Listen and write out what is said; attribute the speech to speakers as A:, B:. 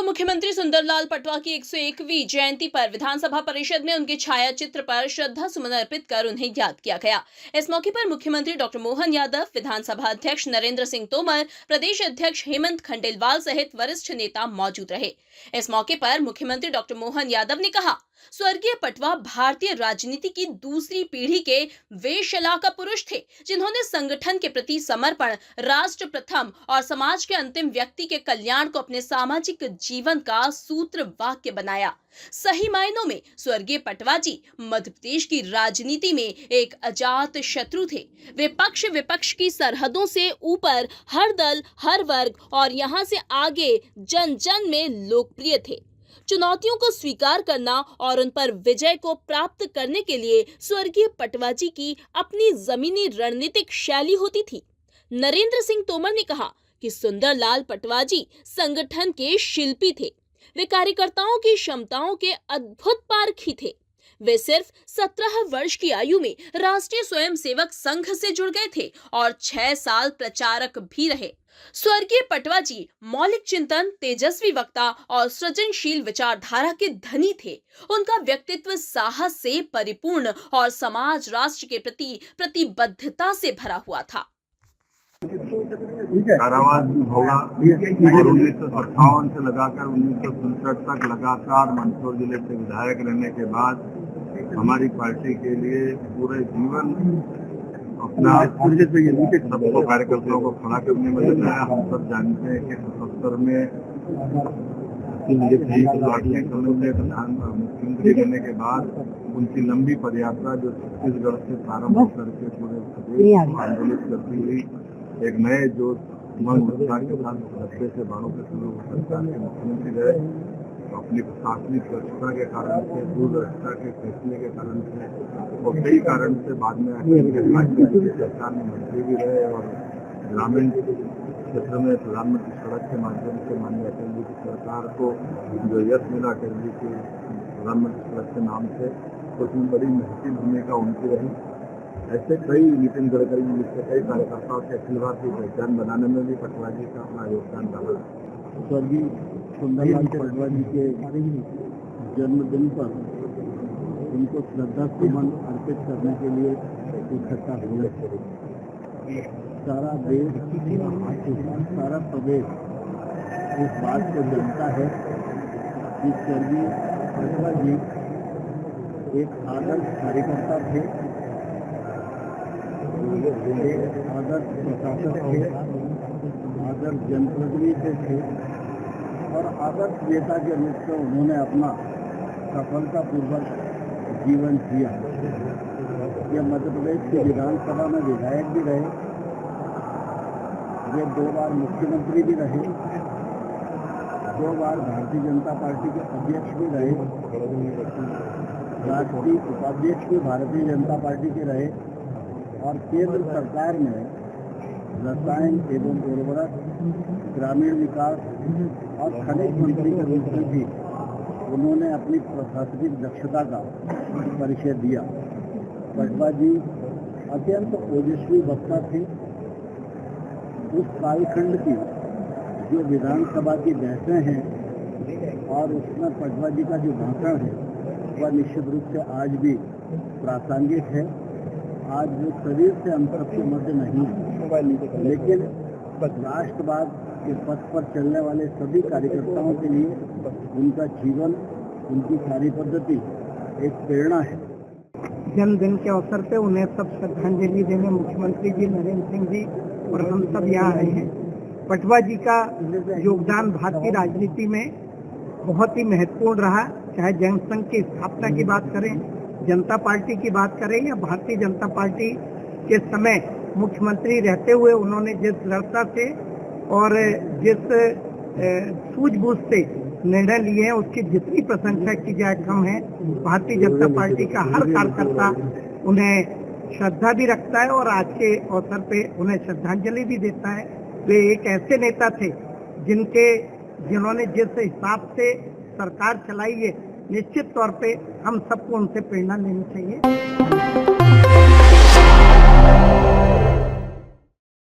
A: पूर्व मुख्यमंत्री सुंदरलाल पटवा की 101वीं जयंती पर विधानसभा परिषद में उनके छाया चित्र पर श्रद्धा सुमन अर्पित कर उन्हें याद किया गया। इस मौके पर मुख्यमंत्री डॉक्टर मोहन यादव, विधानसभा अध्यक्ष नरेंद्र सिंह तोमर, प्रदेश अध्यक्ष हेमंत खंडेलवाल सहित वरिष्ठ नेता मौजूद रहे। इस मौके पर मुख्यमंत्री डॉक्टर मोहन यादव ने कहा, स्वर्गीय पटवा भारतीय राजनीति की दूसरी पीढ़ी के वे शलाका पुरुष थे, जिन्होंने संगठन के प्रति समर्पण, राष्ट्र प्रथम और समाज के अंतिम व्यक्ति के कल्याण को अपने सामाजिक जीवन का सूत्र वाक्य बनाया। सही मायनों में स्वर्गीय पटवा जी मध्य प्रदेश की राजनीति में एक अजात शत्रु थे। वे पक्ष विपक्ष की सरहदों से ऊपर हर दल, हर वर्ग और यहां से आगे जन जन में लोकप्रिय थे। चुनौतियों को स्वीकार करना और उन पर विजय को प्राप्त करने के लिए स्वर्गीय पटवा जी की अपनी जमीनी रणनीतिक शैली होती थी। नरेंद्र सिंह तोमर ने कहा कि सुंदरलाल पटवा जी संगठन के शिल्पी थे। वे कार्यकर्ताओं की क्षमताओं के अद्भुत पारखी थे। वे सिर्फ 17 वर्ष की आयु में राष्ट्रीय स्वयंसेवक संघ से जुड़ गए थे और 6 साल प्रचारक भी रहे। स्वर्गीय पटवा जी मौलिक चिंतन, तेजस्वी वक्ता और सृजनशील विचारधारा के धनी थे। उनका व्यक्तित्व साहस से परिपूर्ण और समाज राष्ट्र के प्रति प्रतिबद्धता से भरा हुआ था।
B: कारावास भी होगा और 1957 से लगाकर 1967 तक लगातार मंदसौर जिले से विधायक रहने के बाद हमारी पार्टी के लिए पूरे जीवन अपना सबको कार्यकर्ताओं को खड़ा करने में लगाया। हम सब जानते हैं कि 77 में मुख्यमंत्री बनने के बाद उनकी लंबी पदयात्रा जो छत्तीसगढ़ से प्रारंभ होकर के पूरे प्रदेश को आंदोलित करती हुई एक नए जो उत्साह के साथ रस्ते से बाढ़ों के शुरू सरकार के मुख्यमंत्री रहे। अपनी प्रशासनिक दक्षता के कारण से, दूरदर्शिता के फैसले के कारण से और कई कारण से बाद में सरकार में मंत्री भी रहे और ग्रामीण क्षेत्र में प्रधानमंत्री सड़क के माध्यम से माननीय अटल जी की सरकार को जो यश मिला अटल जी के प्रधानमंत्री सड़क के नाम से, उसमें बड़ी महत्वपूर्ण भूमिका उनकी रही। ऐसे कई नितिन गडकरी जी जैसे कई कार्यकर्ताओं के अखिल भारतीय पहचान बनाने में भी पटवा जी का अपना योगदान रहा। स्वर्गीय सुंदरलाल पटवा जी के जन्मदिन पर उनको श्रद्धा सुमन अर्पित करने के लिए इकट्ठा हुए। सारा देश, सारा प्रदेश इस बात को जानता है कि स्वर्गीय पटवा जी एक आदर्श कार्यकर्ता थे, आदर्श प्रशासक थे, आदर्श जनप्रतिनिधि थे और आदर्श नेता के रूप में उन्होंने अपना सफलतापूर्वक जीवन जिया। ये मध्य प्रदेश की विधानसभा में विधायक भी रहे, वे 2 बार मुख्यमंत्री भी रहे, 2 बार भारतीय जनता पार्टी के अध्यक्ष भी रहे, राष्ट्रीय उपाध्यक्ष भी भारतीय जनता पार्टी के रहे और केंद्र सरकार में रसायन एवं उर्वरक, ग्रामीण विकास और खनिज मंत्री के रूप में भी उन्होंने अपनी प्रशासनिक दक्षता का परिचय दिया। पटवा जी अत्यंत ओजस्वी वक्ता थे। उस कालखंड की जो विधानसभा की बहसें हैं और उसमें पटवा जी का जो भाषण है वह निश्चित रूप से आज भी प्रासंगिक है। आज वो शरीर से हम सबके मध्य नहीं है, लेकिन राष्ट्रवाद के पथ पर चलने वाले सभी कार्यकर्ताओं के लिए उनका जीवन, उनकी कार्यपद्धति एक प्रेरणा है।
C: जन्मदिन के अवसर पे उन्हें सब श्रद्धांजलि देने मुख्यमंत्री जी, नरेंद्र सिंह जी और हम सब यहाँ आए हैं। पटवा जी का योगदान भारतीय राजनीति में बहुत ही महत्वपूर्ण रहा। चाहे जनसंघ की स्थापना की बात करें, जनता पार्टी की बात करें या भारतीय जनता पार्टी के समय मुख्यमंत्री रहते हुए उन्होंने जिस दृढ़ता से और जिस सूझबूझ से निर्णय लिए हैं उसकी जितनी प्रशंसा की जाए कम है। भारतीय जनता पार्टी का हर कार्यकर्ता उन्हें श्रद्धा भी रखता है और आज के अवसर पे उन्हें श्रद्धांजलि भी देता है। वे एक ऐसे नेता थे जिन्होंने जिस हिसाब से सरकार चलाई है, निश्चित तौर पे हम सबको उनसे प्रेरणा लेनी चाहिए।